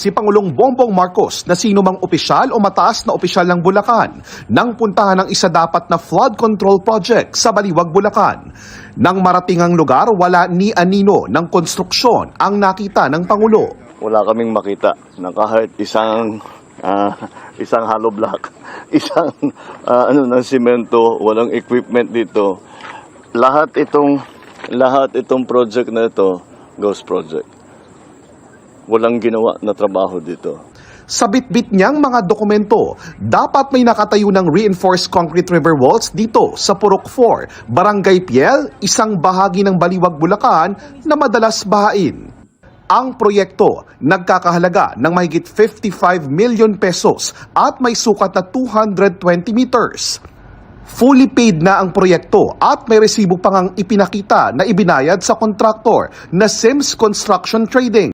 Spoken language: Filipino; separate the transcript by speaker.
Speaker 1: si Pangulong Bongbong Marcos na sino mang opisyal o mataas na opisyal ng Bulacan nang puntahan ang isa dapat na flood control project sa Baliwag, Bulacan. Nang marating ang lugar, wala ni anino ng konstruksyon ang nakita ng Pangulo.
Speaker 2: Wala kaming makita na kahit isang hollow block, isang ng simento, walang equipment dito. Lahat itong project na ito, ghost project. Walang ginawa na trabaho dito.
Speaker 1: Sa bitbit niyang mga dokumento, dapat may nakatayo ng reinforced concrete river walls dito sa Purok 4, Barangay Piel, isang bahagi ng Baliwag, Bulacan na madalas bahain. Ang proyekto nagkakahalaga ng mahigit 55 million pesos at may sukat na 220 meters. Fully paid na ang proyekto at may resibo pang ang ipinakita na ibinayad sa kontraktor na Sims Construction Trading.